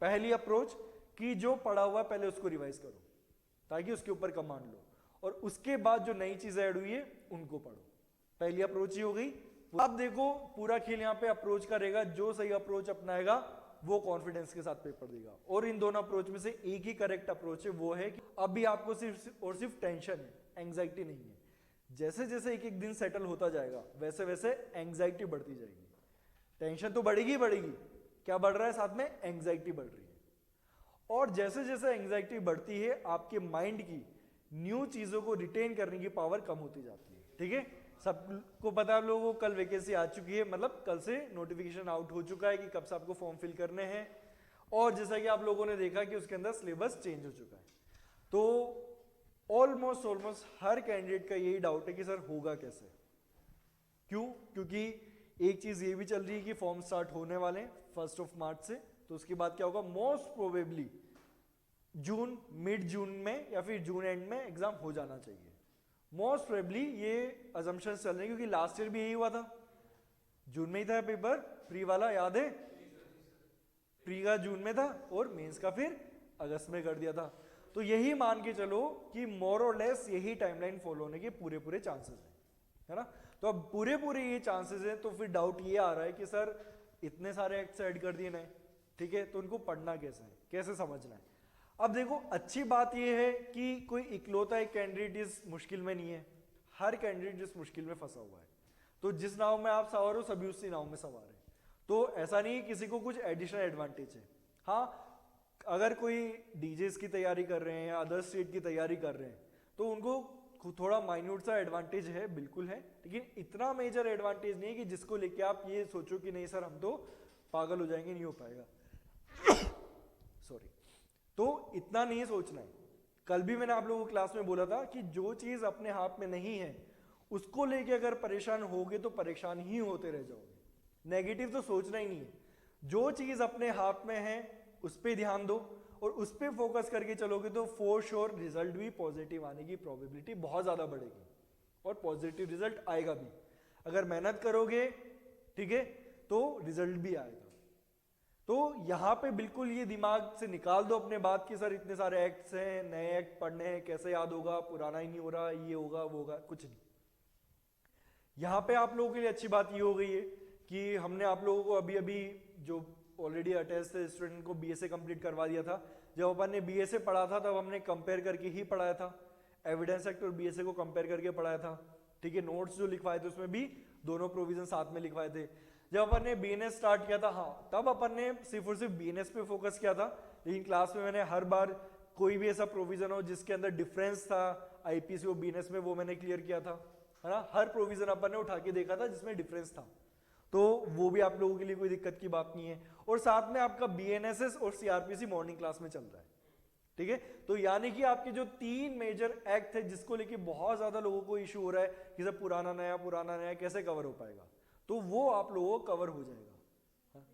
पहली अप्रोच कि जो पढ़ा हुआ पहले उसको रिवाइज करो ताकि उसके ऊपर कमांड लो, और उसके बाद जो नई चीजें ऐड हुई है उनको पढ़ो। पहली अप्रोच ही हो गई। अब देखो पूरा खेल यहाँ पे अप्रोच का रहेगा, जो सही अप्रोच अपनाएगा वो कॉन्फिडेंस के साथ पेपर देगा। और इन दोनों अप्रोच में से एक ही करेक्ट अप्रोच है, वो है कि अभी आपको सिर्फ और सिर्फ टेंशन है, एंग्जाइटी नहीं है। जैसे जैसे एक एक दिन सेटल होता जाएगा वैसे वैसे एंग्जाइटी बढ़ती जाएगी। टेंशन तो बढ़ेगी बढ़ेगी, क्या बढ़ रहा है साथ में, एंग्जाइटी बढ़ रही है। और जैसे जैसे एंग्जाइटी बढ़ती है आपके माइंड की न्यू चीजों को रिटेन करने की पावर कम होती जाती है। ठीक है, सबको पता है, आप लोगों को कल वैकेंसी आ चुकी है, मतलब कल से नोटिफिकेशन आउट हो चुका है कि कब से आपको फॉर्म फिल करने हैं। और जैसा कि आप लोगों ने देखा कि उसके अंदर सिलेबस चेंज हो चुका है। तो ऑलमोस्ट हर कैंडिडेट का यही डाउट है कि सर होगा कैसे। क्यों? क्योंकि एक चीज ये भी चल रही है कि फॉर्म स्टार्ट होने वाले हैं 1 मार्च से, तो उसके बाद क्या होगा, मोस्ट प्रोबेबली जून, मिड जून में या फिर जून एंड में एग्जाम हो जाना चाहिए। मोस्ट प्रोबेबली ये अजम्पशंस चल रहे हैं, क्योंकि लास्ट ईयर भी यही हुआ था, जून में ही था पेपर, प्री वाला याद है, प्री का जून में था और मेंस का फिर अगस्त में कर दिया था। तो यही मान के चलो कि मोर और लेस यही टाइमलाइन फॉलो होने के पूरे पूरे चांसेस है ना। तो अब पूरे पूरे ये चांसेस है, तो फिर डाउट ये आ रहा है कि सर इतने सारे एक्ट्स ऐड कर दिए नए, ठीक है, तो उनको पढ़ना कैसे है, कैसे समझना है। अब देखो अच्छी बात यह है कि कोई इकलौता एक कैंडिडेट इस मुश्किल में नहीं है, हर कैंडिडेट इस मुश्किल में फंसा हुआ है। तो जिस नाव में आप सवार हो सभी उसी नाव में सवार है। तो ऐसा नहीं किसी को कुछ एडिशनल एडवांटेज है। हाँ, अगर कोई डीजेस की तैयारी कर रहे हैं या अदर स्टेट की तैयारी कर रहे हैं तो उनको थोड़ा माइन्यूट सा एडवांटेज है, बिल्कुल है, लेकिन इतना मेजर एडवांटेज नहीं है कि जिसको लेके आप ये सोचो कि नहीं सर हम तो पागल हो जाएंगे, नहीं हो पाएगा। सॉरी। तो इतना नहीं सोचना है। कल भी मैंने आप लोगों को क्लास में बोला था कि जो चीज अपने हाथ में नहीं है उसको लेके अगर परेशान होगे तो परेशान ही होते रह जाओगे। नेगेटिव तो सोचना ही नहीं है, जो चीज अपने हाथ में है उस पर ध्यान दो और उस पर फोकस करके चलोगे तो फॉर श्योर रिजल्ट भी पॉजिटिव आने की प्रोबेबिलिटी बहुत ज्यादा बढ़ेगी और पॉजिटिव रिजल्ट आएगा भी। अगर मेहनत करोगे, ठीक है, तो रिजल्ट भी आएगा। तो यहां पे बिल्कुल ये दिमाग से निकाल दो अपने बात की सर इतने सारे एक्ट्स हैं, नए एक्ट पढ़ने हैं, कैसे याद होगा, पुराना ही नहीं हो रहा, ये होगा वो होगा, कुछ नहीं। यहां पे आप लोगों के लिए अच्छी बात ये हो गई है कि हमने आप लोगों को अभी अभी जो ऑलरेडी अटैच थे स्टूडेंट को बीएसए कंप्लीट करवा दिया था। जब अपन ने बीएसए पढ़ा था तब हमने कंपेयर करके ही पढ़ाया था, एविडेंस एक्ट और बीएसए को कंपेयर करके पढ़ाया था। ठीक है, नोट्स जो लिखवाए थे उसमें भी दोनों प्रोविजन साथ में लिखवाए थे। जब अपन ने बीएनएस स्टार्ट किया था, हाँ, तब अपन ने सिर्फ और सिर्फ बीएनएस पे फोकस किया था, लेकिन क्लास में मैंने हर बार कोई भी ऐसा प्रोविजन हो जिसके अंदर डिफरेंस था आईपीसी और बीएनएस में, वो मैंने क्लियर किया था, है ना। हर प्रोविजन अपन ने उठा के देखा था जिसमें डिफरेंस था, तो वो भी आप लोगों के लिए कोई दिक्कत की बात नहीं है। और साथ में आपका बीएनएसएस और सीआरपीसी मॉर्निंग क्लास में चल रहा है, ठीक है। तो यानी कि आपके जो 3 मेजर एक्ट है जिसको लेके बहुत ज्यादा लोगों को इश्यू हो रहा है कि सब पुराना नया कैसे कवर हो पाएगा, तो वो आप लोगों को कवर हो जाएगा। हाँ?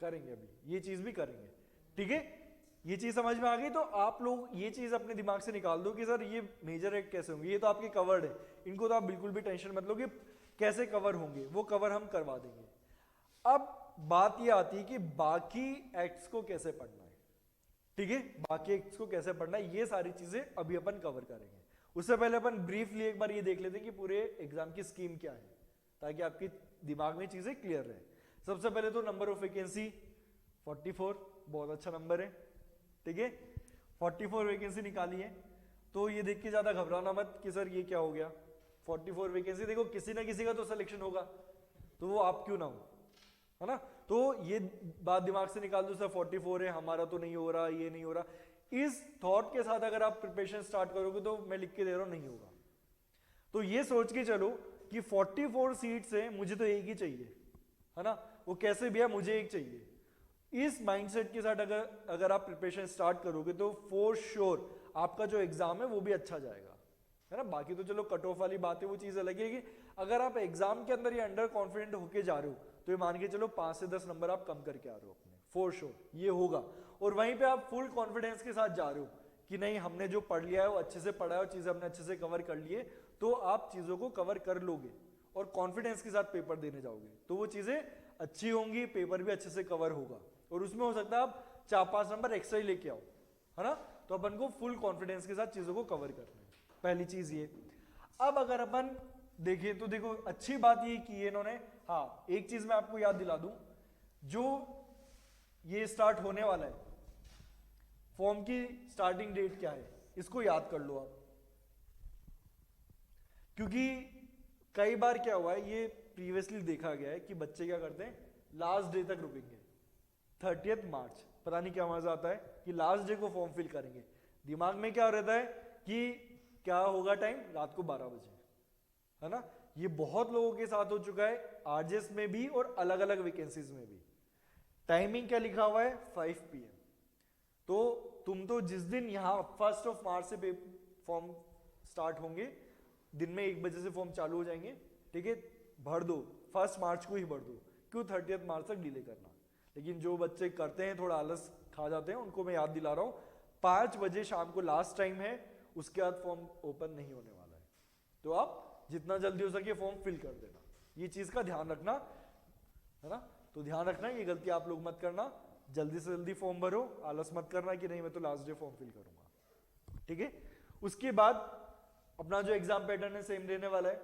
करेंगे, अभी ये चीज भी करेंगे, ठीक है। ये चीज समझ में आ गई, तो आप लोग ये चीज अपने दिमाग से निकाल दो कि सर ये मेजर एक्ट कैसे होंगे, ये तो आपके कवर्ड है, इनको तो आप बिल्कुल भी टेंशन मत लो कि कैसे कवर होंगे, वो कवर हम करवा देंगे। अब बात ये आती है कि बाकी एक्ट्स को कैसे पढ़ना है, ठीक है, बाकी एक्ट्स को कैसे पढ़ना है, ये सारी चीजें अभी अपन कवर करेंगे। उससे पहले अपन ब्रीफली एक बार ये देख लेते हैं कि पूरे एग्जाम की स्कीम क्या है, ताकि आपके दिमाग में चीजें क्लियर रहे। सबसे पहले तो नंबर ऑफ वैकेंसी 44, बहुत अच्छा नंबर है, ठीक है, 44 वैकेंसी निकाली है। तो ये देख के ज्यादा घबराना मत कि सर ये क्या हो गया, 44 वैकेंसी, देखो किसी ना किसी का तो सिलेक्शन होगा, तो वो आप क्यों ना हो, है ना। तो ये बात दिमाग से निकाल दो, सर 44 है, हमारा तो नहीं हो रहा, ये नहीं हो रहा। इस थॉट के साथ अगर आप प्रिपरेशन स्टार्ट करोगे तो मैं लिख के दे रहा हूं, नहीं होगा। तो ये सोच के चलो कि 44 सीट्स है, मुझे तो एक ही चाहिए, है ना, वो कैसे भी है मुझे एक चाहिए। इस माइंडसेट के साथ अगर आप प्रिपरेशन स्टार्ट करोगे तो फॉर श्योर आपका जो एग्जाम है वो भी अच्छा जाएगा, है ना। बाकी तो चलो कट ऑफ वाली बात है, वो चीज अलग है कि अगर आप एग्जाम के अंदर ये अंडर कॉन्फिडेंट होके जा रहे हो तो ये मान के चलो 5 से 10 नंबर आप कम करके आ रहे हो अपने, फॉर श्योर ये होगा। और वहीं पे आप फुल कॉन्फिडेंस के साथ जा रहे हो कि नहीं हमने जो पढ़ लिया है वो अच्छे से पढ़ा है और चीजें हमने अच्छे से कवर कर लिए, तो आप चीजों को कवर कर लोगे और कॉन्फिडेंस के साथ पेपर देने जाओगे तो वो चीजें अच्छी होंगी, पेपर भी अच्छे से कवर होगा और उसमें हो सकता है आप 4-5 नंबर एक्स्ट्रा ही लेके आओ, है ना। तो अपन को फुल कॉन्फिडेंस के साथ चीजों को कवर करना है, पहली चीज ये। अब अगर अपन देखें तो देखो अच्छी बात ये की है इन्होंने, हाँ एक चीज मैं आपको याद दिला दूं, जो ये स्टार्ट होने वाला है फॉर्म की स्टार्टिंग डेट क्या है इसको याद कर लो आप, क्योंकि कई बार क्या हुआ है ये प्रीवियसली देखा गया है कि बच्चे क्या करते हैं लास्ट डे तक रुकेंगे 30 मार्च, पता नहीं क्या मजा आता है कि लास्ट डे को फॉर्म फिल करेंगे। दिमाग में क्या रहता है कि क्या होगा टाइम रात को 12 बजे, है ना। ये बहुत लोगों के साथ हो चुका है, आरजेएस में भी और अलग अलग वैकेंसीज में भी। टाइमिंग क्या लिखा हुआ है 5 PM। तो तुम तो जिस दिन यहाँ 1 मार्च से फॉर्म स्टार्ट होंगे, दिन में 1 बजे से फॉर्म चालू हो जाएंगे, ठीक है, भर दो 1 मार्च को ही भर दो, क्यों 30 मार्च तक डिले करना। लेकिन जो बच्चे करते हैं थोड़ा आलस खा जाते हैं उनको मैं याद दिला रहा हूँ 5 बजे शाम को लास्ट टाइम है, उसके बाद फॉर्म ओपन नहीं होने वाला है। तो आप जितना जल्दी हो सके फॉर्म फिल कर देना, ये चीज का ध्यान रखना, है ना। तो ध्यान रखना ये गलती आप लोग मत करना, जल्दी से जल्दी फॉर्म भरो, आलस मत करना कि नहीं मैं तो लास्ट डे फॉर्म फिल करूंगा, ठीक है। उसके बाद अपना जो एग्जाम पैटर्न है सेम रहने वाला है।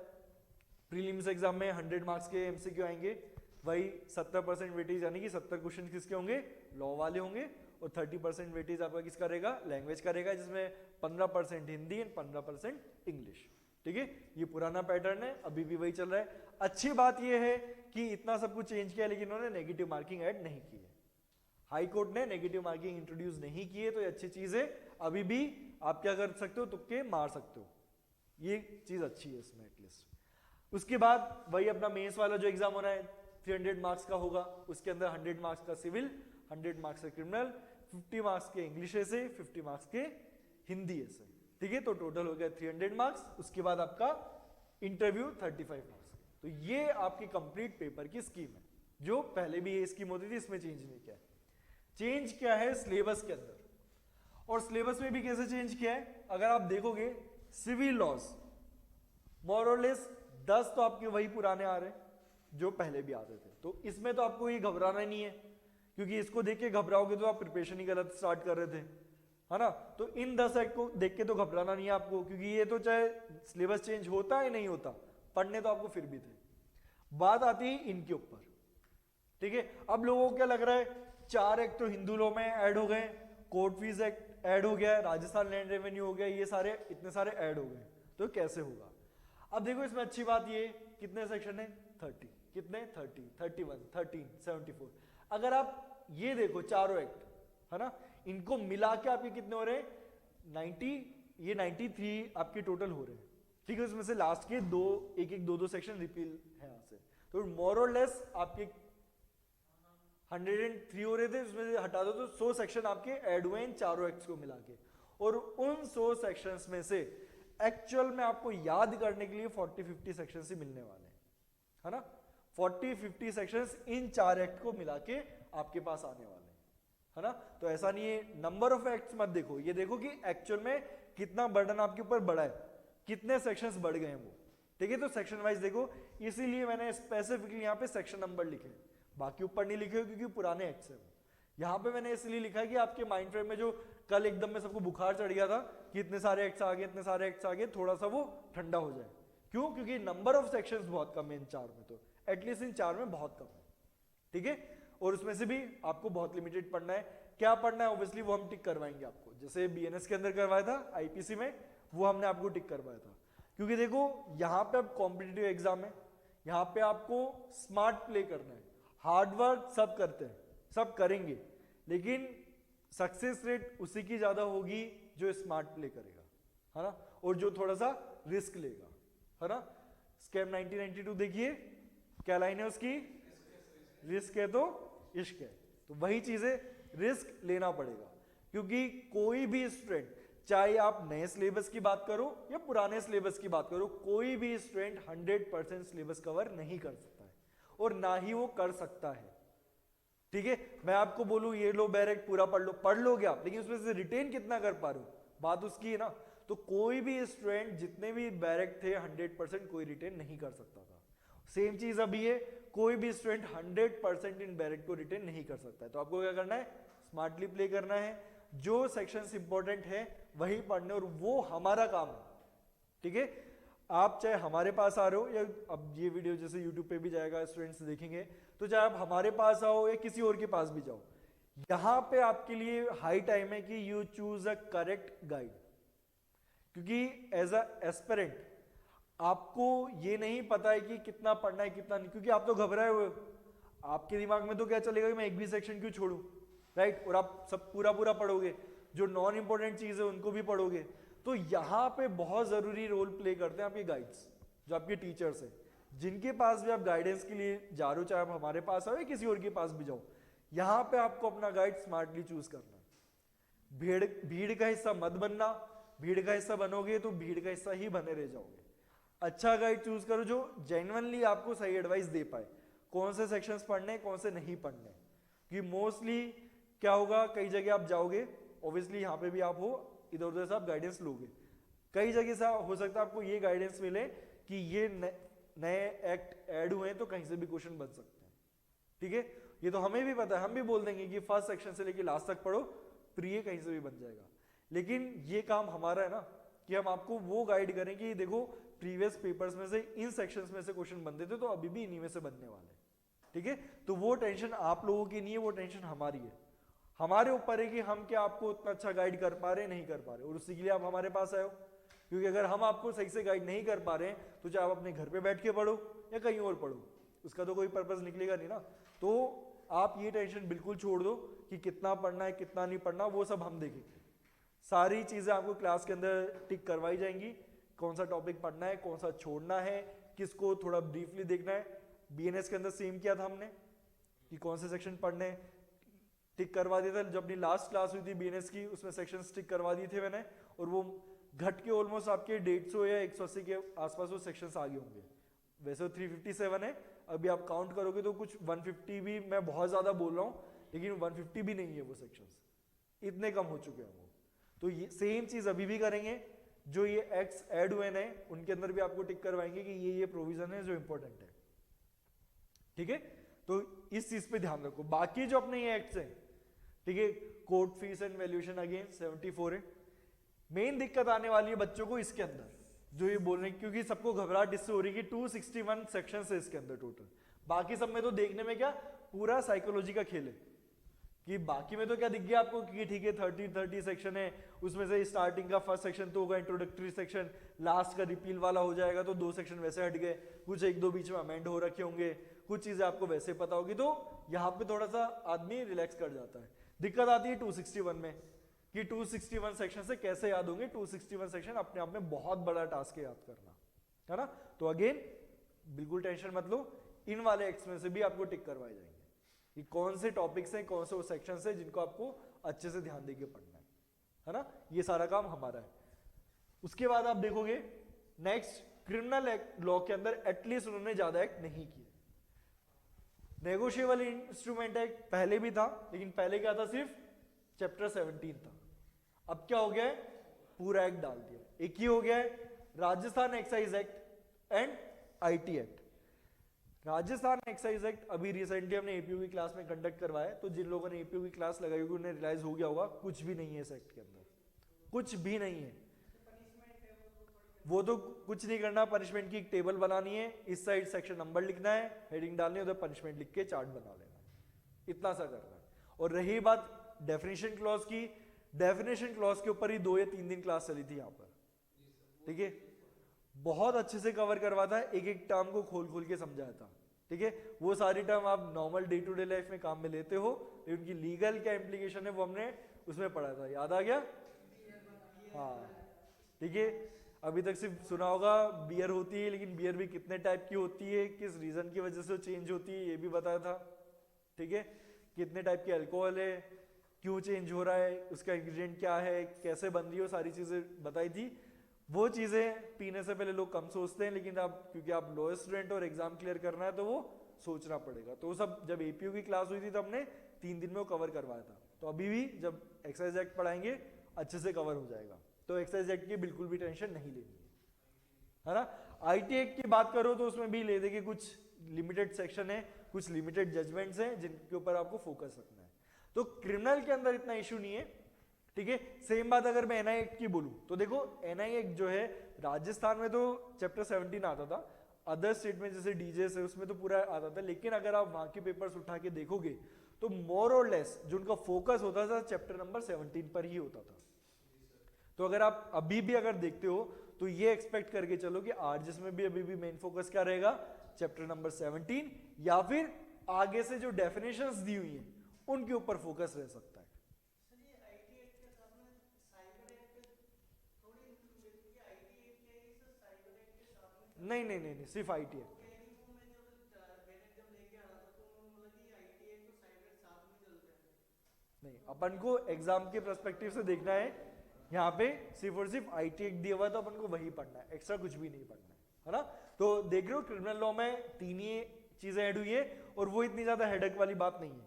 प्रीलिम्स एग्जाम में 100 मार्क्स के एमसीक्यू आएंगे, वही 70% वेटेज यानी कि 70 क्वेश्चन किसके होंगे लॉ वाले होंगे, और 30% वेटेज आपका किसका रहेगा लैंग्वेज का रहेगा, जिसमें 15% हिंदी एंड 15% इंग्लिश, ठीक है। ये पुराना पैटर्न है, अभी भी वही चल रहा है। अच्छी बात ये है कि इतना सब कुछ चेंज किया लेकिन उन्होंने नेगेटिव मार्किंग ऐड नहीं की है, हाई कोर्ट ने नेगेटिव मार्किंग इंट्रोड्यूस नहीं की है, तो ये अच्छी चीज है। अभी भी आप क्या कर सकते हो तुक्के मार सकते हो, ये चीज अच्छी है इसमें एटलीस्ट। उसके बाद वही अपना मेंस वाला जो एग्जाम हो रहा है 300 मार्क्स का होगा, उसके अंदर 100 मार्क्स का सिविल, 100 मार्क्स का क्रिमिनल, 50 मार्क्स के इंग्लिश ऐसे, 50 मार्क्स के हिंदी ऐसे, ठीक है। तो टोटल हो गया 300 मार्क्स। उसके बाद आपका इंटरव्यू 35 मार्क्स। तो ये आपकी कंप्लीट पेपर की स्कीम है, जो पहले भी ये स्कीम होती थी, इसमें चेंज नहीं किया है। चेंज क्या है सिलेबस के अंदर, और सिलेबस में भी कैसे चेंज किया है अगर आप देखोगे, सिविल लॉज मोर और लेस 10 तो आपके वही पुराने आ रहे हैं जो पहले भी आते थे, तो इसमें तो आपको ये घबराना नहीं है, क्योंकि इसको देख के घबराओगे तो आप प्रिपरेशन ही गलत स्टार्ट कर रहे थे, है ना। तो इन 10 एक्ट को देख के तो घबराना नहीं है आपको, क्योंकि ये तो चाहे सिलेबस चेंज होता है नहीं होता, पढ़ने तो आपको फिर भी थे। बात आती है इनके ऊपर, ठीक है। अब लोगों को क्या लग रहा है 4 एक्ट तो हिंदू लॉ में ऐड हो गए, कोर्ट फीस एक्ट ऐड हो गया, राजस्थान लैंड रेवेन्यू हो गया, ये सारे इतने सारे ऐड हो गए, तो कैसे होगा। अब देखो इसमें अच्छी बात ये कितने सेक्शन है 30, कितने 30, 31, 13, 74। अगर आप ये देखो चारों एक्ट, है ना, इनको मिला के आपके कितने हो रहे हैं 90, ये 93 आपके टोटल हो रहे हैं, ठीक है। उसमें से लास्ट के दो सेक्शन रिपील है यहाँ से, तो मोर और लेस आपके 103 हो रहे थे, उसमें से हटा दो तो 100 सेक्शन आपके ऐड हुए इन चारों एक्ट्स को मिला के, और उन 100 सेक्शंस में से एक्चुअल में आपको याद करने के लिए 40-50 सेक्शंस ही मिलने वाले हैं, है ना। 40-50 सेक्शंस इन 4 एक्ट को मिला के आपके पास आने वाले हैं, है ना। तो ऐसा नहीं है नंबर ऑफ एक्ट्स मत देखो, ये देखो कि एक्चुअल में कितना बर्डन आपके ऊपर बढ़ा है, कितने सेक्शंस बढ़ गए हैं वो, ठीक है। तो सेक्शन वाइज देखो, इसीलिए मैंने स्पेसिफिकली यहाँ पे सेक्शन नंबर लिखे, बाकी ऊपर नहीं लिखे क्योंकि पुराने एक्ट्स है। यहाँ पे मैंने इसलिए लिखा है कि आपके माइंड फ्रेम में जो कल एकदम में सबको बुखार चढ़ गया था कि इतने सारे एक्ट्स आ गए, इतने सारे एक्ट्स आ गए, थोड़ा सा वो ठंडा हो जाए। क्यों? क्योंकि नंबर ऑफ सेक्शंस बहुत कम है इन 4 में, तो एटलीस्ट इन 4 में बहुत कम है, ठीक है। और उसमें से भी आपको बहुत लिमिटेड पढ़ना है। क्या पढ़ना है ऑब्वियसली वो हम टिक करवाएंगे आपको, जैसे बीएनएस के अंदर करवाया था, आईपीसी में वो हमने आपको टिक करवाया था। क्योंकि देखो यहाँ पे अब कॉम्पिटिटिव एग्जाम है, यहाँ पे आपको स्मार्ट प्ले करना है, हार्डवर्क सब करते हैं, सब करेंगे, लेकिन सक्सेस रेट उसी की ज्यादा होगी जो स्मार्ट प्ले करेगा, है ना, और जो थोड़ा सा रिस्क लेगा, है ना। स्कैम 1992 देखिए क्या लाइन है उसकी, रिस्क है तो इश्क है। तो वही चीज है, रिस्क लेना पड़ेगा, क्योंकि कोई भी स्टूडेंट, चाहे आप नए सिलेबस की बात करो या पुराने सिलेबस की बात करो, कोई भी स्टूडेंट 100% सिलेबस कवर नहीं कर सकता है, और ना ही वो कर सकता है, ठीक है। मैं आपको बोलूं ये लो बैरेक्ट पूरा पढ़ लोगे आप, लेकिन उसमें से रिटेन कितना कर पा रहे हो, बात उसकी है ना। तो कोई भी स्टूडेंट जितने भी बैरेक्ट थे 100% कोई रिटेन नहीं कर सकता था, सेम चीज अभी है, कोई भी स्टूडेंट 100% इन बैरेट को रिटेन नहीं कर सकता है। तो आपको क्या करना है, स्मार्टली प्ले करना है, जो सेक्शंस इंपॉर्टेंट है वही पढ़ने, और वो हमारा काम है। ठीक है, आप चाहे हमारे पास आ रहे हो, या अब ये वीडियो जैसे यूट्यूब पे भी जाएगा, स्टूडेंट्स देखेंगे, तो चाहे आप हमारे पास आओ या किसी और के पास भी जाओ, यहां पे आपके लिए हाई टाइम है कि you choose a correct guide. क्योंकि एज अ एस्पिरेंट आपको ये नहीं पता है कि कितना पढ़ना है कितना नहीं, क्योंकि आप तो घबराए हुए हो। आपके दिमाग में तो क्या चलेगा कि मैं एक भी सेक्शन क्यों छोड़ूं, राइट? और आप सब पूरा पूरा पढ़ोगे, जो नॉन इंपॉर्टेंट चीज है उनको भी पढ़ोगे। तो यहां पे बहुत जरूरी रोल प्ले करते हैं आपके गाइड्स, जो आपके टीचर्स हैं, जिनके पास भी आप गाइडेंस के लिए जा रहे हो, चाहे आप हमारे पास आओ या किसी और के पास भी जाओ, यहां पे आपको अपना गाइड स्मार्टली चूज करना है। भीड़ का हिस्सा मत बनना, भीड़ का हिस्सा बनोगे तो भीड़ का हिस्सा ही बने रह जाओगे। अच्छा गाइड चूज करो जो जेन्युइनली आपको सही एडवाइस दे पाए, कौन से सेक्शंस पढ़ने कौन से नहीं पढ़ने। कि मोस्टली क्या होगा, कई जगह आप जाओगे, ऑब्वियसली यहाँ पे भी आप हो, इधर उधर से आप गाइडेंस लोगे, कई जगह से हो सकता है आपको ये गाइडेंस मिले कि ये नए एक्ट ऐड हुए हैं तो कहीं से भी क्वेश्चन बन सकते हैं। ठीक है, ये तो हमें भी पता है, हम भी बोल देंगे कि फर्स्ट सेक्शन से लेके लास्ट तक पढ़ो, फिर ये कहीं से भी बन जाएगा। लेकिन ये काम हमारा है ना, कि हम आपको वो गाइड करें कि देखो प्रीवियस पेपर्स में से इन सेक्शंस में से क्वेश्चन बनते थे, तो अभी भी इन्हीं में से बनने वाले हैं। ठीक है, तो वो टेंशन आप लोगों की नहीं है, वो टेंशन हमारी है। हमारे ऊपर है कि हम क्या आपको उतना अच्छा गाइड कर पा रहे नहीं कर पा रहे, और उसी के लिए आप हमारे पास आए हो। क्योंकि अगर हम आपको सही से गाइड नहीं कर पा रहे हैं, तो चाहे आप अपने घर पे बैठ के पढ़ो या कहीं और पढ़ो, उसका तो कोई पर्पस निकलेगा नहीं ना। तो आप ये टेंशन बिल्कुल छोड़ दो कि कितना पढ़ना है कितना नहीं पढ़ना, वो सब हम देखेंगे। सारी चीजें आपको क्लास के अंदर टिक करवाई जाएंगी, कौन सा टॉपिक पढ़ना है कौन सा छोड़ना है, किसको थोड़ा ब्रीफली देखना है। बीएनएस के अंदर सेम किया था हमने कि कौन से सेक्शन पढ़ने, टिक करवा दिया था। जब अपनी लास्ट क्लास हुई थी बीएनएस की, उसमें सेक्शन टिक करवा दिए थे मैंने, और वो घट के ऑलमोस्ट आपके 150 या 180 के आसपास वो सेक्शंस आगे होंगे। वैसे 357 है, अभी आप काउंट करोगे तो कुछ 150 भी, मैं बहुत ज्यादा बोल रहा हूँ लेकिन 150 भी नहीं है वो सेक्शंस, इतने कम हो चुके हैं वो। तो ये सेम चीज अभी भी करेंगे, जो ये एक्ट्स ऐड हुए हैं उनके अंदर भी आपको टिक करवाएंगे कि ये प्रोविजन है जो इंपॉर्टेंट है। ठीक है, तो इस चीज पे ध्यान रखो। बाकी जो अपने ये एक्ट्स हैं, ठीक है, court fees and valuation again 74 है। मेन दिक्कत आने वाली है बच्चों को इसके अंदर, जो ये बोल रहे हैं, क्योंकि सबको घबराहट इससे हो रही है कि 261 सेक्शंस है इसके अंदर टोटल। बाकी सब में तो देखने में क्या पूरा साइकोलॉजी का खेल है, कि बाकी में तो क्या दिख गया आपको कि ठीक है 30 सेक्शन है, उसमें से स्टार्टिंग का फर्स्ट सेक्शन तो होगा इंट्रोडक्टरी सेक्शन, लास्ट का रिपील वाला हो जाएगा, तो 2 सेक्शन वैसे हट गए, कुछ 1-2 बीच में अमेंड हो रखे होंगे, कुछ चीजें आपको वैसे पता होगी, तो यहाँ पे थोड़ा सा आदमी रिलैक्स कर जाता है। दिक्कत आती है 261 में कि 261 सेक्शन से कैसे याद होंगे। 261 सेक्शन अपने आप में बहुत बड़ा टास्क है याद करना, है ना। तो अगेन बिल्कुल टेंशन मत लो, इन वाले एक्ट्स में से भी आपको टिक करवाए जाएंगे कि कौन से टॉपिक्स हैं कौन से वो सेक्शंस हैं जिनको आपको अच्छे से ध्यान देके पढ़ना है ना। ये सारा काम हमारा है। उसके बाद आप देखोगे नेक्स्ट क्रिमिनल लॉ के अंदर एटलीस्ट उन्होंने ज्यादा एक्ट नहीं किए। नेगोशिएबल इंस्ट्रूमेंट एक्ट पहले भी था, लेकिन पहले क्या था, सिर्फ चैप्टर 17 था। अब क्या हो गया है, पूरा एक्ट डाल दिया। एक ही हो गया है Rajasthan excise act and IT act. Rajasthan excise act अभी रिसेंटली हमने एपीयू की क्लास में कंडक्ट करवाया, तो जिन लोगों ने एपीयू की क्लास लगाई होगी उन्हें रियलाइज हो गया होगा कुछ भी नहीं है इस एक्ट के अंदर, कुछ भी नहीं है। वो तो कुछ नहीं करना, पनिशमेंट की एक टेबल बनानी है, इस साइड सेक्शन नंबर लिखना है, हेडिंग डालनी है, उधर पनिशमेंट लिख के चार्ट बना लेना है, इतना सा करना है। और रही बात डेफिनेशन क्लॉज की, डेफिनेशन क्लॉज के ऊपर ही 2 या 3 दिन क्लास चली थी यहाँ पर। ठीक है, बहुत अच्छे से कवर करवाता है, एक एक टर्म को खोल खोल के समझाया था। ठीक है, वो सारी टर्म आप normal day to day life में काम में लेते हो, लेकिन उनकी लीगल क्या इंप्लीकेशन है वो हमने उसमें पढ़ा था। याद आ गया? हाँ, ठीक है। अभी तक सिर्फ सुना होगा बियर होती है, लेकिन बियर भी कितने टाइप की होती है, किस रीजन की वजह से चेंज होती है, ये भी बताया था। ठीक है, कितने टाइप के अल्कोहल है, क्यों चेंज हो रहा है, उसका इंग्रेडिएंट क्या है, कैसे बन रही हो, सारी चीजें बताई थी। वो चीजें पीने से पहले लोग कम सोचते हैं, लेकिन अब क्योंकि आप लोअर स्टूडेंट और एग्जाम क्लियर करना है तो वो सोचना पड़ेगा। तो वो सब जब एपीयू की क्लास हुई थी तो हमने 3 दिन में वो कवर करवाया था। तो अभी भी जब एक्साइज एक्ट पढ़ाएंगे अच्छे से कवर हो जाएगा, तो एक्साइज एक्ट की बिल्कुल भी टेंशन नहीं लेनी है। है ना। आईटी एक्ट की बात करो तो उसमें भी ले दे कि कुछ लिमिटेड सेक्शन है, कुछ लिमिटेड जजमेंट्स हैं जिनके ऊपर आपको फोकस रखना है। तो क्रिमिनल के अंदर इतना इशू नहीं है, ठीक है। सेम बात अगर मैं एनआई एक्ट की बोलूं तो देखो एनआई एक्ट जो है राजस्थान में तो चैप्टर 17 आता था, अदर स्टेट में जैसे डीजेस है उसमें तो पूरा आता था, लेकिन अगर आप वहां के पेपर्स उठा के देखोगे तो मोर और लेस जो उनका फोकस होता था चैप्टर नंबर 17 पर ही होता था। तो अगर आप अभी भी अगर देखते हो तो ये एक्सपेक्ट करके चलो कि आरजीएस में भी अभी भी मेन फोकस क्या रहेगा, चैप्टर नंबर 17 या फिर आगे से जो डेफिनेशंस दी हुई हैं उनके ऊपर फोकस रह सकता है। नहीं नहीं नहीं, नहीं सिर्फ आईटी एक्ट। नहीं, अपन को एग्जाम के पर्सपेक्टिव से देखना है, यहाँ पे सिर्फ और सिर्फ आईटी एक्ट दिया हुआ तो अपन को वही पढ़ना है, एक्स्ट्रा कुछ भी नहीं पढ़ना है ना। तो देख रहे हो क्रिमिनल लॉ में तीन ही चीजें ऐड हुई है और वो इतनी ज्यादा हेडेक वाली बात नहीं है,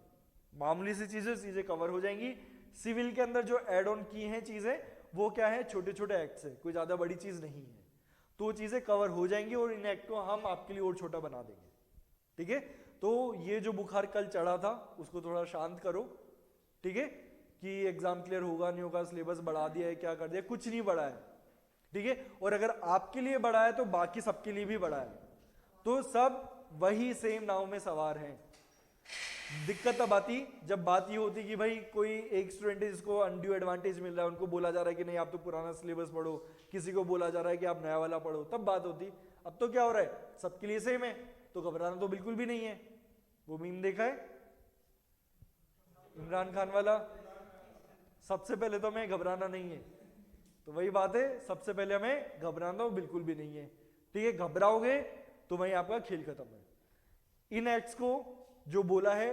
मामूली सी चीजें कवर हो जाएंगी। सिविल के अंदर जो एड ऑन की हैं चीजें वो क्या है, छोटे छोटे एक्ट है, कोई ज्यादा बड़ी चीज नहीं है, तो वो चीजें कवर हो जाएंगी और इन एक्ट को हम आपके लिए और छोटा बना देंगे, ठीक है। तो ये जो बुखार कल चढ़ा था उसको थोड़ा शांत करो, ठीक है, कि एग्जाम क्लियर होगा नहीं होगा, सिलेबस बढ़ा दिया है, क्या कर दिया, कुछ नहीं बढ़ा है, ठीक है। और अगर आपके लिए बढ़ा है तो बाकी सबके लिए भी बढ़ा है, तो सब वही सेम नाव में सवार हैं। दिक्कत तब आती जब बात ये होती कि भाई कोई एक स्टूडेंट है जिसको अनड्यू एडवांटेज मिल रहा है, उनको बोला जा रहा है कि नहीं आप तो पुराना सिलेबस पढ़ो, किसी को बोला जा रहा है कि आप नया वाला पढ़ो, तब बात होती। अब तो क्या हो रहा है, सबके लिए सेम है, तो घबराना तो बिल्कुल भी नहीं है। वो मीम देखा है इमरान खान वाला, सबसे पहले तो हमें घबराना नहीं है, तो वही बात है, सबसे पहले हमें घबराना तो बिल्कुल भी नहीं है, ठीक है। घबराओगे तो वही आपका खेल खत्म है। इन एक्ट्स को जो बोला है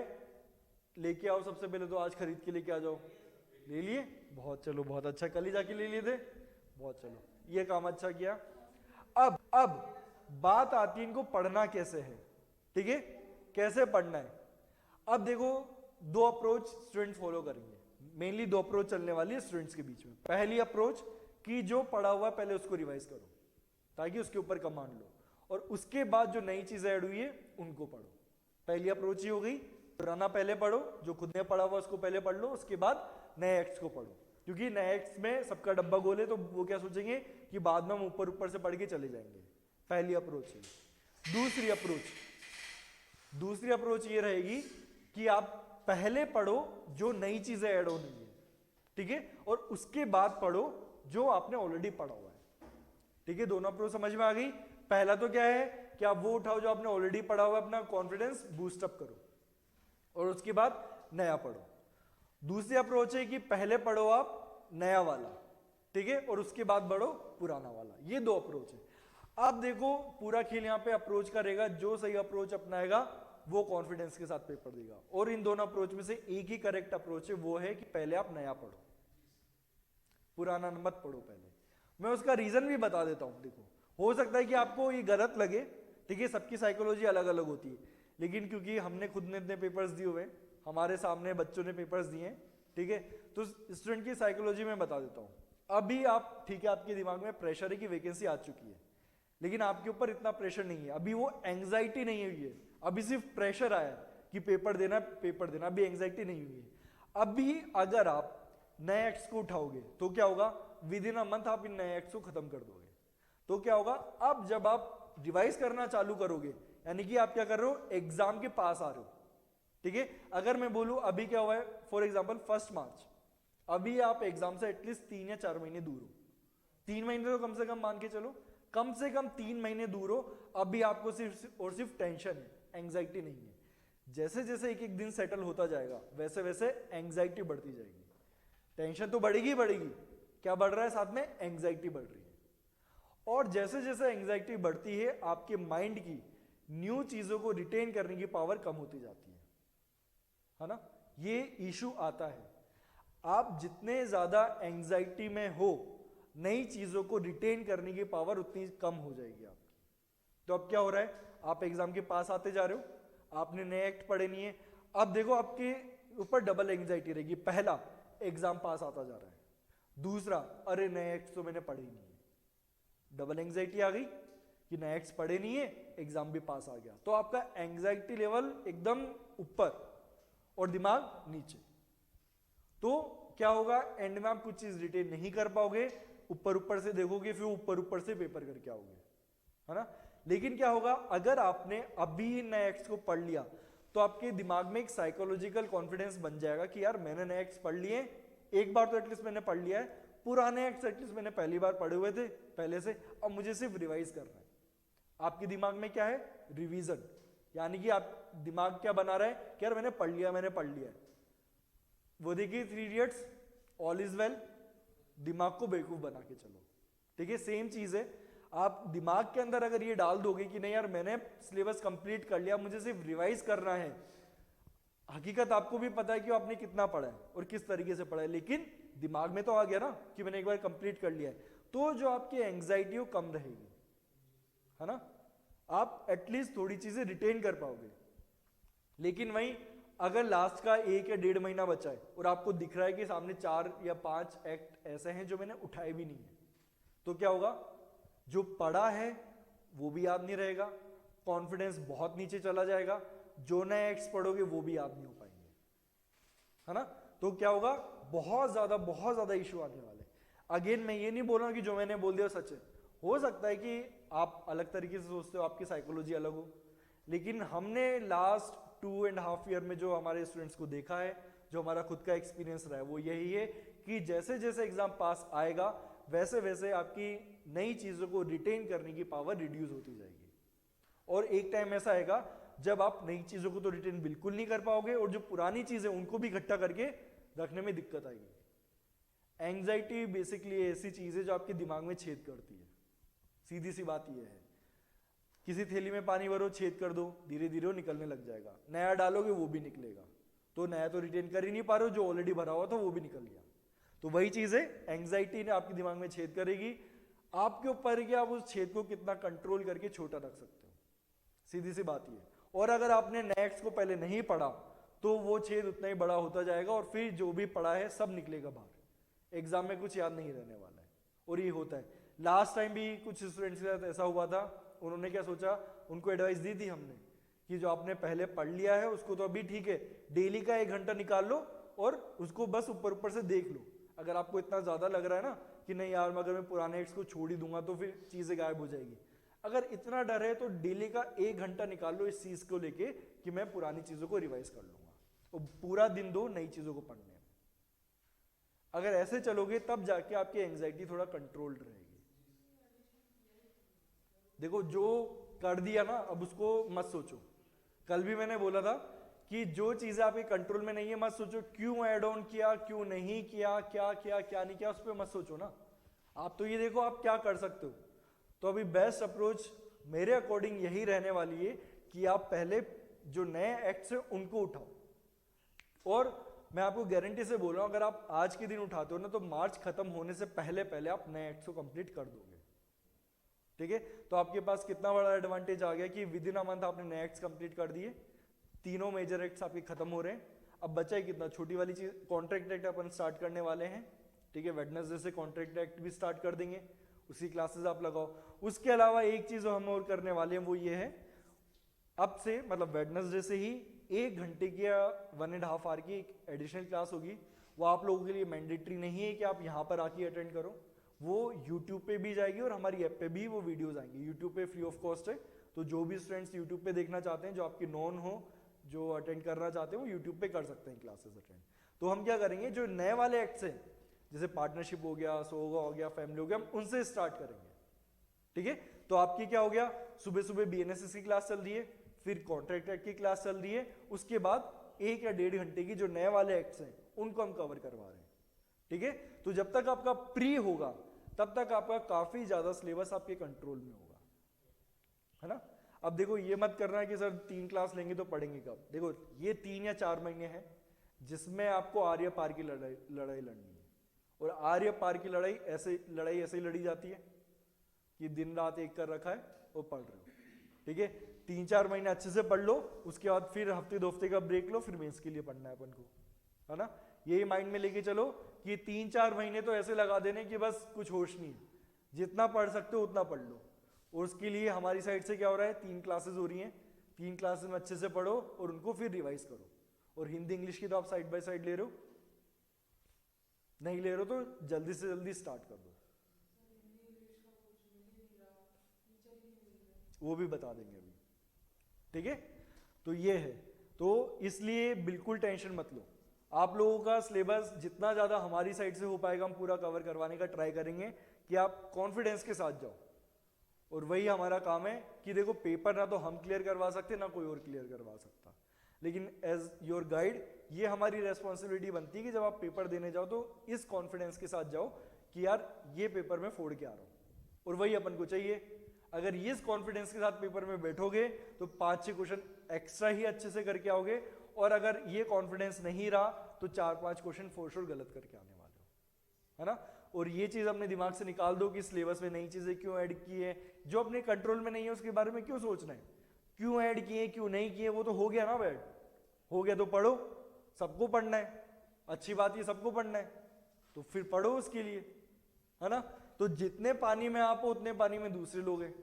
लेके आओ, सबसे पहले तो आज खरीद के लेके आ जाओ, ले लिए, बहुत चलो, बहुत अच्छा, कल ही जाके ले लिए थे, बहुत चलो, ये काम अच्छा किया। अब बात आती है इनको पढ़ना कैसे है, ठीक है, कैसे पढ़ना है। अब देखो दो अप्रोच स्टूडेंट फॉलो करेंगे, मेनली दो अप्रोच चलने वाली है स्टूडेंट्स के बीच में। पहली अप्रोच कि जो पढ़ा हुआ है पहले उसको रिवाइज करो ताकि उसके ऊपर कमांड लो, और उसके बाद जो नई चीजें ऐड हुई है उनको पढ़ो। पहली अप्रोच ही हो गई, पुराना पहले पढ़ो, जो खुद ने पढ़ा हुआ उसको पहले पढ़ लो, उसके बाद नए एक्ट्स को पढ़ो, क्योंकि नए एक्ट्स में सबका डब्बा गोल है, तो वो क्या सोचेंगे कि बाद में हम ऊपर ऊपर से पढ़ के चले जाएंगे। पहली अप्रोच है। दूसरी अप्रोच ये रहेगी कि आप पहले पढ़ो जो नई चीजें ऐड होनी है, ठीक है, और उसके बाद पढ़ो जो आपने ऑलरेडी पढ़ा हुआ है, ठीक है। दोनों अप्रोच समझ में आ गई। पहला तो क्या है कि आप वो उठाओ जो आपने ऑलरेडी पढ़ा हुआ है, अपना कॉन्फिडेंस बूस्ट अप करो, और उसके बाद नया पढ़ो। दूसरी अप्रोच है कि पहले पढ़ो आप नया वाला, ठीक है, और उसके बाद बढ़ो पुराना वाला। ये दो अप्रोच है। आप देखो पूरा खेल यहाँ पे अप्रोच का रहेगा, जो सही अप्रोच अपनाएगा वो कॉन्फिडेंस के साथ पेपर देगा। और इन दोनों अप्रोच में से एक ही करेक्ट अप्रोच है, वो है कि पहले आप नया पढ़ो, पुराना मत पढ़ो पहले। मैं उसका रीजन भी बता देता हूं। देखो हो सकता है कि आपको ये गलत लगे, ठीक है, सबकी साइकोलॉजी अलग अलग होती है, लेकिन क्योंकि हमने खुद ने इतने पेपर्स दिए हुए, हमारे सामने बच्चों ने पेपर्स दिए हैं, ठीक है, तो स्टूडेंट की साइकोलॉजी में बता देता हूं। अभी आप, ठीक है, आपके दिमाग में प्रेशर है कि वैकेंसी आ चुकी है, लेकिन आपके ऊपर इतना प्रेशर नहीं है, अभी वो एंग्जाइटी नहीं हुई है, अभी सिर्फ प्रेशर आया कि पेपर देना, अभी एंग्जाइटी नहीं हुई है। अभी अगर आप नए एक्ट्स को उठाओगे तो क्या होगा, विद इन अ मंथ आप इन नए एक्ट्स को खत्म कर दोगे। तो क्या होगा, अब जब आप रिवाइज करना चालू करोगे, यानी कि आप क्या कर रहे हो, एग्जाम के पास आ रहे हो, ठीक है। अगर मैं बोलूं अभी क्या हुआ है, फॉर एग्जाम्पल 1 मार्च, अभी आप एग्जाम से एटलीस्ट 3 या 4 महीने दूर हो, 3 महीने तो कम से कम मान के चलो, कम से कम 3 महीने दूर हो। अभी आपको सिर्फ और सिर्फ टेंशन है, एंग्जाइटी नहीं है। जैसे जैसे एक एक दिन सेटल होता जाएगा वैसे वैसे एंग्जाइटी बढ़ती जाएगी। टेंशन तो बढ़ेगी ही बढ़ेगी, क्या बढ़ रहा है साथ में, एंग्जाइटी बढ़ रही है। और जैसे जैसे एंग्जाइटी बढ़ती है आपके माइंड की न्यू चीजों को रिटेन करने की पावर कम होती जाती है ना। ये इशू आता है, आप जितने ज्यादा एंग्जाइटी में हो नई चीजों को रिटेन करने की पावर उतनी कम हो जाएगी आपकी। तो अब क्या हो रहा है, आप एग्जाम के पास आते जा रहे हो, आपने नए एक्ट पढ़े नहीं है, अब देखो आपके ऊपर डबल एंग्जाइटी रहेगी। पहला, एग्जाम पास आता जा रहा है, दूसरा, अरे नए एक्ट तो मैंने पढ़े ही नहीं है, डबल एंग्जाइटी आ गई। कि नया एक्स पढ़े नहीं है, एग्जाम भी पास आ गया, तो आपका एंग्जाइटी लेवल एकदम ऊपर और दिमाग नीचे। तो क्या होगा, एंड में आप कुछ चीज रिटेन नहीं कर पाओगे, ऊपर ऊपर से देखोगे, फिर ऊपर ऊपर से पेपर करके आओगे, है ना। लेकिन क्या होगा, अगर आपने अभी नए एक्स को पढ़ लिया तो आपके दिमाग में एक साइकोलॉजिकल कॉन्फिडेंस बन जाएगा कि यार मैंने नए एक्स पढ़ लिए, एक बार तो एटलीस्ट मैंने पढ़ लिया है, पुराने एक्स एटलीस्ट मैंने पहली बार पढ़े हुए थे पहले से, अब मुझे सिर्फ रिवाइज करना है। आपके दिमाग में क्या है, रिवीजन, यानी कि आप दिमाग क्या बना रहा है कि यार मैंने पढ़ लिया, मैंने पढ़ लिया है। वो देखिए 3 इडियट्स, ऑल इज वेल, दिमाग को बेवकूफ बना के चलो, ठीक है। सेम चीज है, आप दिमाग के अंदर अगर ये डाल दोगे कि नहीं यार मैंने सिलेबस कंप्लीट कर लिया, मुझे सिर्फ रिवाइज करना है, हकीकत आपको भी पता है कि आपने कितना पढ़ा है और किस तरीके से पढ़ा है, लेकिन दिमाग में तो आ गया ना कि मैंने एक बार कंप्लीट कर लिया है, तो जो आपकी एंग्जाइटी वो कम रहेगी, है ना। आप एटलीस्ट थोड़ी चीजें रिटेन कर पाओगे। लेकिन वहीं अगर लास्ट का 1 या 1.5 महीना बचा है और आपको दिख रहा है कि सामने 4 या 5 एक्ट ऐसे हैं जो मैंने उठाए भी नहीं है, तो क्या होगा, जो पढ़ा है वो भी याद नहीं रहेगा, कॉन्फिडेंस बहुत नीचे चला जाएगा, जो नए एक्ट्स पढ़ोगे वो भी याद नहीं हो पाएंगे, है ना। तो क्या होगा, बहुत ज्यादा इशू आने वाले। अगेन मैं ये नहीं बोल रहा कि जो मैंने बोल दिया सच है, हो सकता है कि आप अलग तरीके से सोचते हो, आपकी साइकोलॉजी अलग हो, लेकिन हमने लास्ट 2.5 ईयर में जो हमारे स्टूडेंट्स को देखा है, जो हमारा खुद का एक्सपीरियंस रहा है, वो यही है कि जैसे जैसे एग्जाम पास आएगा वैसे वैसे आपकी नई चीजों को रिटेन करने की पावर रिड्यूस होती जाएगी, और एक टाइम ऐसा आएगा जब आप नई चीजों को तो रिटेन बिल्कुल नहीं कर पाओगे, और जो पुरानी चीजें उनको भी इकट्ठा करके रखने में दिक्कत आएगी। एंग्जाइटी बेसिकली ऐसी चीज है जो आपके दिमाग में छेद करती है, सीधी सी बात यह है। किसी थैली में पानी भरो, छेद कर दो, धीरे धीरे वो निकलने लग जाएगा, नया डालोगे वो भी निकलेगा, तो नया तो रिटेन कर ही नहीं पा रहे हो, जो ऑलरेडी भरा हुआ था वो भी निकल गया। तो वही चीज है, एंग्जाइटी ने आपके दिमाग में छेद करेगी, आपके ऊपर है कि आप उस छेद को कितना कंट्रोल करके छोटा रख सकते हो, सीधी सी बात ये। और अगर आपने नेक्स्ट को पहले नहीं पढ़ा तो वो छेद उतना ही बड़ा होता जाएगा, और फिर जो भी पढ़ा है सब निकलेगा बाहर, एग्जाम में कुछ याद नहीं रहने वाला है। और ये होता है, लास्ट टाइम भी कुछ स्टूडेंट्स के साथ ऐसा हुआ था, उन्होंने क्या सोचा, उनको एडवाइस दी थी हमने कि जो आपने पहले पढ़ लिया है उसको तो अभी ठीक है, डेली का 1 घंटा निकाल लो और उसको बस ऊपर ऊपर से देख लो। अगर आपको इतना ज्यादा लग रहा है ना कि नहीं यार अगर मैं पुराने एक्स को छोड़ ही दूंगा तो फिर चीजें गायब हो जाएगी, अगर इतना डर है तो डेली का 1 घंटा निकाल लो इस चीज को लेके कि मैं पुरानी चीजों को रिवाइज कर लूंगा, और पूरा दिन दो नई चीजों को पढ़ने में। अगर ऐसे चलोगे तब जाके आपकी एंग्जाइटी थोड़ा कंट्रोल्ड रहेगी। देखो जो कर दिया ना अब उसको मत सोचो, कल भी मैंने बोला था कि जो चीजें आपके कंट्रोल में नहीं है मत सोचो क्यों ऐड ऑन किया, क्यों नहीं किया, क्या किया क्या नहीं किया, उस पर मत सोचो ना। आप तो ये देखो आप क्या कर सकते हो। तो अभी बेस्ट अप्रोच मेरे अकॉर्डिंग यही रहने वाली है कि आप पहले जो नए एक्ट्स है उनको उठाओ, और मैं आपको गारंटी से बोल रहा हूं अगर आप आज के दिन उठाते हो ना तो मार्च खत्म होने से पहले पहले आप नए एक्ट्स को कंप्लीट कर दोगे, ठीक है। तो आपके पास कितना बड़ा एडवांटेज आ गया कि विद इन अ मंथ आपने नए एक्ट्स कंप्लीट कर दिए, तीनों मेजर एक्ट्स आपके खत्म हो रहे हैं। अब बचा है कितना, छोटी वाली चीज कॉन्ट्रैक्ट एक्ट अपन स्टार्ट करने वाले हैं, ठीक है। वेडनेसडे से कॉन्ट्रैक्ट एक्ट भी स्टार्ट कर देंगे, उसी क्लासेस आप लगाओ। उसके अलावा एक चीज हम और करने वाले हैं वो ये है, अब से मतलब वेडनेसडे से ही 1 घंटे की या 1.5 आवर की एक एडिशनल क्लास होगी, वो आप लोगों के लिए मैंडेटरी नहीं है कि आप यहाँ पर आके अटेंड करो, वो यूट्यूब पे भी जाएगी और हमारी ऐप पे भी वो वीडियोस आएंगी। यूट्यूब पे फ्री ऑफ कॉस्ट है, तो जो भी स्टूडेंट्स यूट्यूब पे देखना चाहते हैं, जो आपके नॉन हो, जो अटेंड करना चाहते हैं, वो यूट्यूब पे कर सकते हैं क्लासेस अटेंड। तो हम क्या करेंगे, जो नए वाले एक्ट्स हैं जैसे पार्टनरशिप हो गया, सोगा हो गया, फैमिली हो गया, हम उनसे स्टार्ट करेंगे, ठीक है। तो आपकी क्या हो गया, सुबह सुबह बीएनएसएस की क्लास चल रही है, फिर कॉन्ट्रैक्ट एक्ट की क्लास चल रही है, उसके बाद 1 या 1.5 घंटे की जो नए वाले एक्ट्स हैं उनको हम कवर करवा रहे हैं, ठीक है। तो जब तक आपका प्री होगा तब तक आपका काफी ज्यादा सिलेबस आपके कंट्रोल में होगा, है ना। अब देखो ये मत करना है कि सर 3 क्लास लेंगे तो पढ़ेंगे कब। देखो ये 3 या 4 महीने हैं जिसमें आपको आर्य पार की लड़ाई लड़नी है, और आर्य पार की लड़ाई ऐसे ही लड़ी जाती है कि दिन रात एक कर रखा है और पढ़ रहे हो, ठीक है। 3-4 महीने अच्छे से पढ़ लो, उसके बाद फिर हफ्ते 2 हफ्ते का ब्रेक लो, फिर मेंस के लिए पढ़ना है अपन को, है ना। यही माइंड में लेके चलो कि 3-4 महीने तो ऐसे लगा देने कि बस कुछ होश नहीं है, जितना पढ़ सकते हो उतना पढ़ लो, और उसके लिए हमारी साइड से क्या हो रहा है, 3 क्लासेस हो रही हैं, 3 क्लासेस में अच्छे से पढ़ो और उनको फिर रिवाइज करो। और हिंदी इंग्लिश की तो आप साइड बाय साइड ले रहे हो, नहीं ले रहे हो तो जल्दी से जल्दी स्टार्ट कर दो। वो भी बता देंगे अभी, ठीक है। तो ये है, तो इसलिए बिल्कुल टेंशन मत लो। आप लोगों का सिलेबस जितना ज्यादा हमारी साइड से हो पाएगा हम पूरा कवर करवाने का ट्राई करेंगे कि आप कॉन्फिडेंस के साथ जाओ। और वही हमारा काम है कि देखो पेपर ना तो हम क्लियर करवा सकते ना कोई और क्लियर करवा सकता, लेकिन एज योर गाइड ये हमारी रेस्पॉन्सिबिलिटी बनती है कि जब आप पेपर देने जाओ तो इस कॉन्फिडेंस के साथ जाओ कि यार ये पेपर में फोड़ के आ रहा हूं, और वही अपन को चाहिए। अगर ये इस कॉन्फिडेंस के साथ पेपर में बैठोगे तो 5-6 क्वेश्चन एक्स्ट्रा ही अच्छे से करके आओगे, और अगर ये कॉन्फिडेंस नहीं रहा तो 4-5 क्वेश्चन फॉर श्योर गलत करके आने वाले हो, है ना। और ये चीज अपने दिमाग से निकाल दो कि सिलेबस में नई चीजें क्यों ऐड की है, जो अपने कंट्रोल में नहीं है उसके बारे में क्यों सोचना है, क्यों ऐड किए क्यों नहीं किए, वो तो हो गया ना बैड, हो गया तो पढ़ो, सबको पढ़ना है, अच्छी बात ये सबको पढ़ना है, तो फिर पढ़ो उसके लिए, है ना। तो जितने पानी में आप हो उतने पानी में दूसरे लोग हैं,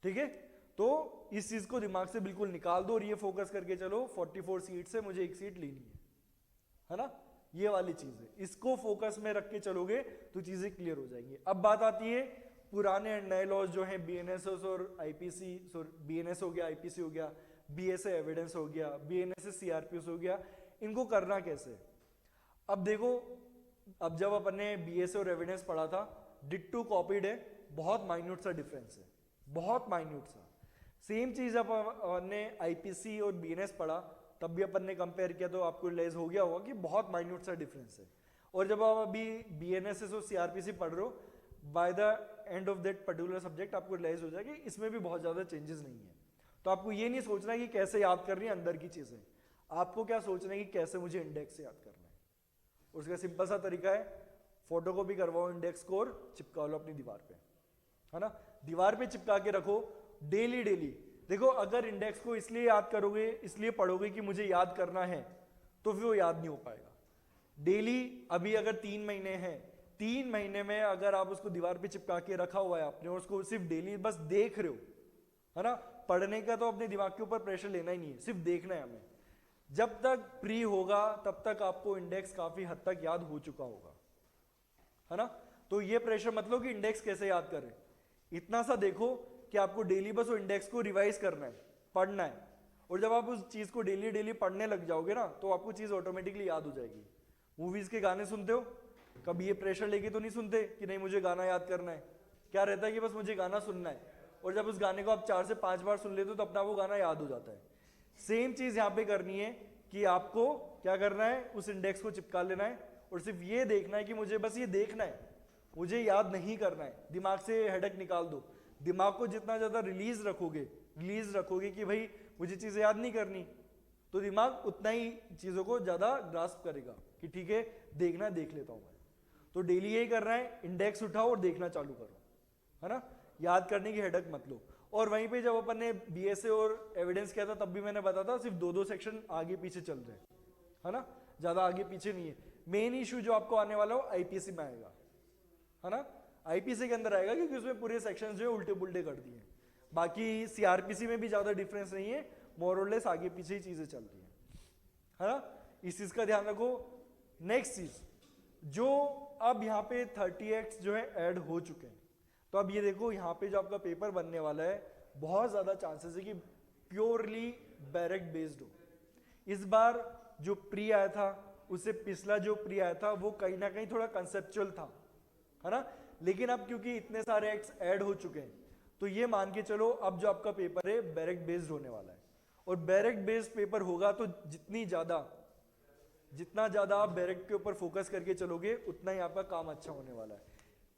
ठीक है। तो इस चीज को दिमाग से बिल्कुल निकाल दो और ये फोकस करके चलो 44 सीट से मुझे 1 सीट लेनी है ना, ये वाली चीज है, इसको फोकस में रख के चलोगे तो चीजें क्लियर हो जाएंगी। अब बात आती है पुराने एंड नए लॉज जो है बीएनएसएस और आईपीसी, बीएनएस हो गया, आईपीसी हो गया, बीएसए एविडेंस हो गया, बीएनएस सीआरपीएस हो गया, इनको करना कैसे। अब देखो, अब जब अपन ने बीएसए और एविडेंस पढ़ा था डिट्टो कॉपीड है, बहुत माइन्यूट सा डिफरेंस है, बहुत माइन्यूट सा। सेम चीज अब अपन ने आईपीसी और बीएनएस पढ़ा तब भी अपन ने कंपेयर किया तो आपको रियलाइज हो गया होगा कि बहुत माइन्यूट सा डिफरेंस है। और जब आप अभी बीएनएसएस और सीआरपीसी पढ़ रहे हो by the end of that particular subject आपको रियलाइज हो जाएगा कि इसमें भी बहुत ज्यादा चेंजेस नहीं है। तो आपको ये नहीं सोचना है कि कैसे याद करनी है अंदर की चीजें, आपको क्या सोचना है कि कैसे मुझे इंडेक्स से याद करना है। उसका सिंपल सा तरीका है, फोटोकॉपी करवाओ इंडेक्स को और चिपका लो अपनी दीवार पे, है ना, दीवार पे चिपका के रखो डेली डेली। देखो अगर इंडेक्स को इसलिए याद करोगे, इसलिए पढ़ोगे कि मुझे याद करना है, तो फिर वो याद नहीं हो पाएगा। डेली अभी अगर 3 महीने हैं, 3 महीने में अगर आप उसको दीवार पे चिपका के रखा हुआ है आपने और उसको सिर्फ डेली बस देख रहे हो, है ना, पढ़ने का तो अपने दिमाग के ऊपर प्रेशर लेना ही नहीं है, सिर्फ देखना है हमें। जब तक प्री होगा तब तक आपको इंडेक्स काफी हद तक याद हो चुका होगा, है ना। तो ये प्रेशर मत लो कि इंडेक्स कैसे याद करें, इतना सा देखो कि आपको डेली बस वो इंडेक्स को रिवाइज करना है, पढ़ना है। और जब आप उस चीज को डेली डेली पढ़ने लग जाओगे ना तो आपको चीज ऑटोमेटिकली याद हो जाएगी। मूवीज के गाने सुनते हो, कभी ये प्रेशर लेके तो नहीं सुनते कि नहीं मुझे गाना याद करना है, क्या रहता है कि बस मुझे गाना सुनना है, और जब उस गाने को आप 4 से 5 बार सुन लेते हो तो अपना वो गाना याद हो जाता है। सेम चीज यहाँ पे करनी है कि आपको क्या करना है, उस इंडेक्स को चिपका लेना है और सिर्फ ये देखना है कि मुझे बस ये देखना है, मुझे याद नहीं करना है। दिमाग से हेडेक निकाल दो, दिमाग को जितना ज्यादा रिलीज रखोगे कि भाई मुझे चीजें याद नहीं करनी, तो दिमाग उतना ही चीजों को ज्यादा ग्रास्प करेगा कि ठीक है देखना देख लेता हूं मैं। तो डेली यही करना है, इंडेक्स उठाओ और देखना चालू करो, है ना, याद करने की हेडेक मत लो। और वहीं पे जब अपन ने बीएसए और एविडेंस किया था तब भी मैंने बताया था सिर्फ 2-2 सेक्शन आगे पीछे चल रहे हैं, है ना, ज्यादा आगे पीछे नहीं है। मेन इश्यू जो आपको आने वाला हो आईपीसी में आएगा, है ना, आईपीसी के अंदर आएगा क्योंकि उसमें पूरे सेक्शंस जो है उल्टे पुल्टे कर दिए। बाकी सीआरपीसी में भी ज्यादा डिफरेंस नहीं है, मोर और लेस आगे पीछे ही चीजें चल रही है ना, इस चीज का ध्यान रखो। नेक्स्ट चीज जो अब यहाँ पे 30x जो है ऐड हो चुके हैं, तो अब ये देखो यहाँ पे जो आपका पेपर बनने वाला है बहुत ज्यादा चांसेस है कि प्योरली डायरेक्ट बेस्ड हो। इस बार जो प्री आया था उससे पिछला जो प्री आया था वो कहीं ना कहीं थोड़ा कंसेप्चुअल था, है ना, लेकिन अब क्योंकि इतने सारे एक्स ऐड हो चुके हैं तो ये मान के चलो अब जो आपका पेपर है डायरेक्ट बेस्ड होने वाला है। और डायरेक्ट बेस्ड पेपर होगा तो जितना ज्यादा आप डायरेक्ट के ऊपर फोकस करके चलोगे उतना ही आपका काम अच्छा होने वाला है।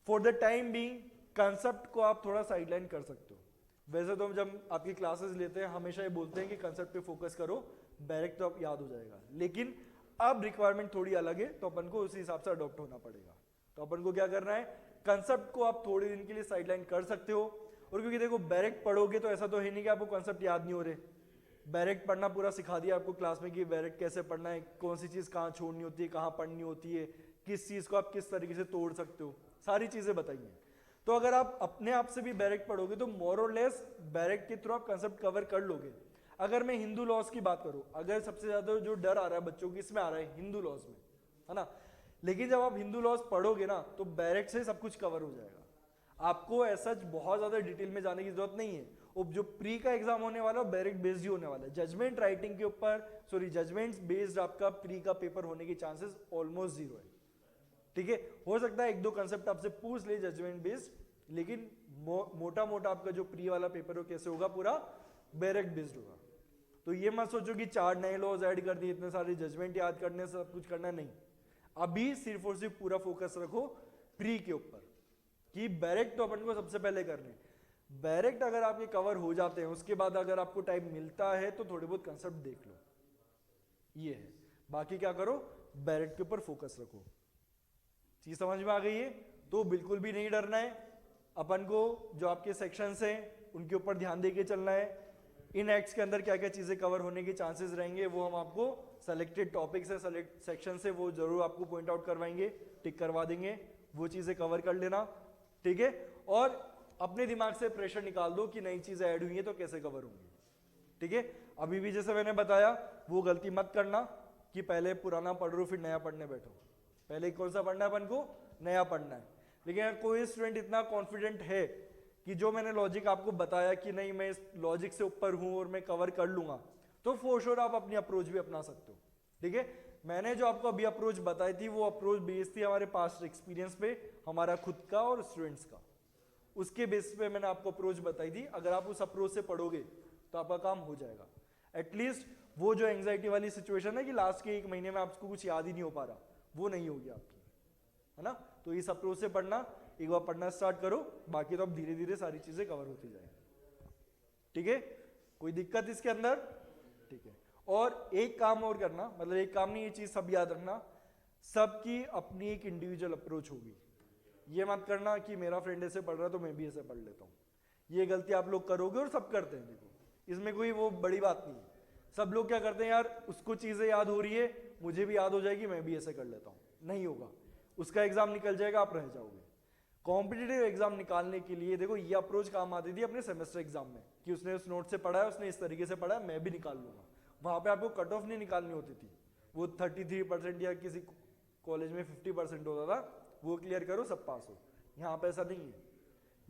For the time being concept को आप थोड़ा साइडलाइन कर सकते हो। वैसे तो हम जब आपकी क्लासेस लेते हैं हमेशा ये बोलते हैं कि कंसेप्ट पे फोकस करो, डायरेक्ट तो आप याद हो जाएगा, लेकिन अब रिक्वायरमेंट थोड़ी अलग है तो अपन को उसी हिसाब से अडॉप्ट होना पड़ेगा। तो अपन को क्या करना है, कंसेप्ट को आप थोड़े दिन के लिए साइडलाइन कर सकते हो। और क्योंकि देखो डायरेक्ट पढ़ोगे तो ऐसा तो है नहीं कि आपको कंसेप्ट याद नहीं हो रहे, डायरेक्ट पढ़ना पूरा सिखा दिया आपको क्लास में कि डायरेक्ट कैसे पढ़ना है, कौन सी चीज कहाँ छोड़नी होती है, कहाँ पढ़नी होती है, किस चीज को आप किस तरीके से तोड़ सकते हो, सारी चीजें बताई हैं। तो अगर आप अपने आप से भी बैरेक्ट पढ़ोगे तो मोर और लेस बैरेक्ट के थ्रू आप कंसेप्ट कवर कर लोगे। अगर मैं हिंदू लॉज की बात करूं, अगर सबसे ज्यादा जो डर आ रहा है बच्चों को इसमें आ रहा है हिंदू लॉज में, है ना, लेकिन जब आप हिंदू लॉज पढ़ोगे ना तो बैरेक्ट से सब कुछ कवर हो जाएगा, आपको ऐसा बहुत ज्यादा डिटेल में जाने की जरूरत नहीं है। और जो प्री का एग्जाम होने वाला है बैरेक्ट बेस्ड ही होने वाला है, जजमेंट राइटिंग के ऊपर, सॉरी जजमेंट्स बेस्ड आपका प्री का पेपर होने के चांसेस ऑलमोस्ट जीरो है। ठीक है, हो सकता है एक दो कंसेप्ट आपसे पूछ ले जजमेंट बेस्ड, लेकिन मोटा मोटा आपका जो प्री वाला पेपर हो कैसे होगा, पूरा बैरेक्ट बेस्ड होगा। तो ये मत सोचो कि 4 नए लॉज ऐड कर दिए, इतने सारे जजमेंट याद करने से सब कुछ करना, नहीं। अभी सिर्फ और सिर्फ पूरा फोकस रखो प्री के ऊपर कि बैरेक्ट तो अपन को सबसे पहले करने। बैरेक्ट अगर आपके कवर हो जाते हैं उसके बाद अगर आपको टाइम मिलता है तो थोड़े बहुत कंसेप्ट देख लो, ये है। बाकी क्या करो, बैरेक्ट के ऊपर फोकस रखो। चीज समझ में आ गई है? तो बिल्कुल भी नहीं डरना है अपन को, जो आपके सेक्शंस हैं उनके ऊपर ध्यान देके चलना है। इन एक्ट्स के अंदर क्या क्या चीजें कवर होने के चांसेस रहेंगे वो हम आपको सेलेक्टेड टॉपिक से, सेलेक्ट सेक्शन से वो जरूर आपको पॉइंट आउट करवाएंगे, टिक करवा देंगे, वो चीजें कवर कर लेना। ठीक है, और अपने दिमाग से प्रेशर निकाल दो कि नई चीजें ऐड हुई है तो कैसे कवर होंगी। ठीक है, अभी भी जैसे मैंने बताया वो गलती मत करना कि पहले पुराना पढ़ लो फिर नया पढ़ने बैठो। पहले कौन सा पढ़ना है अपन को, नया पढ़ना है। लेकिन अगर कोई स्टूडेंट इतना कॉन्फिडेंट है कि जो मैंने लॉजिक आपको बताया कि नहीं मैं इस लॉजिक से ऊपर हूं और मैं कवर कर लूंगा, तो फॉर श्योर आप अपनी अप्रोच भी अपना सकते हो। ठीक है, मैंने जो आपको अभी अप्रोच बताई थी वो अप्रोच बेस्ड थी हमारे पास्ट एक्सपीरियंस पे, हमारा खुद का और स्टूडेंट्स का, उसके बेस पे मैंने आपको अप्रोच बताई थी। अगर आप उस अप्रोच से पढ़ोगे तो आपका काम हो जाएगा। एटलीस्ट वो जो एंग्जाइटी वाली सिचुएशन है कि लास्ट के 1 महीने में आपको कुछ याद ही नहीं हो पा रहा, वो नहीं होगी आपकी, है ना। तो इस अप्रोच से पढ़ना, एक बार पढ़ना स्टार्ट करो, बाकी तो अब धीरे धीरे सारी चीजें कवर होती जाएंगी। ठीक है, कोई दिक्कत इसके अंदर? ठीक है, और एक काम और करना, मतलब एक काम नहीं, ये चीज सब याद रखना, सबकी अपनी एक इंडिविजुअल अप्रोच होगी। ये मत करना कि मेरा फ्रेंड ऐसे पढ़ रहा है तो मैं भी ऐसे पढ़ लेता हूँ, ये गलती आप लोग करोगे और सब करते हैं। देखो इसमें कोई वो बड़ी बात नहीं है, सब लोग क्या करते हैं, यार उसको चीजें याद हो रही है मुझे भी याद हो जाएगी मैं भी ऐसे कर लेता हूँ, नहीं होगा। उसका एग्जाम निकल जाएगा, आप रह जाओगे। कॉम्पिटिटिव एग्जाम निकालने के लिए देखो ये अप्रोच काम आती थी अपने सेमेस्टर एग्जाम में कि उसने उस नोट से पढ़ा है, उसने इस तरीके से पढ़ा है, मैं भी निकाल लूंगा। वहां पे आपको कट ऑफ नहीं निकालनी होती थी, वो 33% या किसी कॉलेज में 50% होता था, वो क्लियर करो सब पास हो। यहाँ पे ऐसा नहीं है,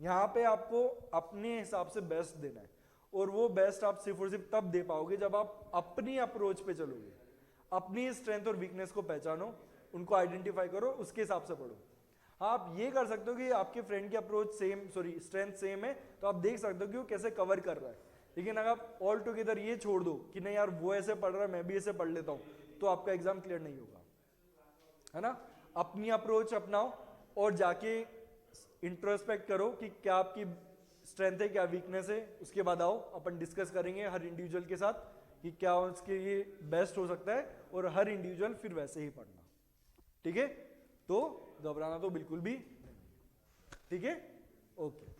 यहाँ पे आपको अपने हिसाब से बेस्ट देना है, और वो बेस्ट आप सिर्फ और सिर्फ तब दे पाओगे जब आप अपनी अप्रोच पे चलोगे। अपनी स्ट्रेंथ और वीकनेस को पहचानो, उनको आइडेंटिफाई करो, उसके हिसाब से पढ़ो। हाँ, आप ये कर सकते हो कि आपके फ्रेंड की approach same, sorry strength same है, तो आप देख सकते हो कि वो कैसे कवर कर रहा है। लेकिन अगर आप ऑल टुगेदर ये छोड़ दो कि नहीं यार वो ऐसे पढ़ रहा है मैं भी ऐसे पढ़ लेता हूँ, तो आपका एग्जाम क्लियर नहीं होगा, है ना। अपनी अप्रोच अपनाओ और जाके इंट्रोस्पेक्ट करो कि क्या आपकी स्ट्रेंथ है, क्या वीकनेस है। उसके बाद आओ अपन डिस्कस करेंगे हर इंडिविजुअल के साथ कि क्या उसके लिए बेस्ट हो सकता है, और हर इंडिविजुअल फिर वैसे ही पढ़ना। ठीक है, तो घबराना तो बिल्कुल भी नहीं। ठीक है, ओके।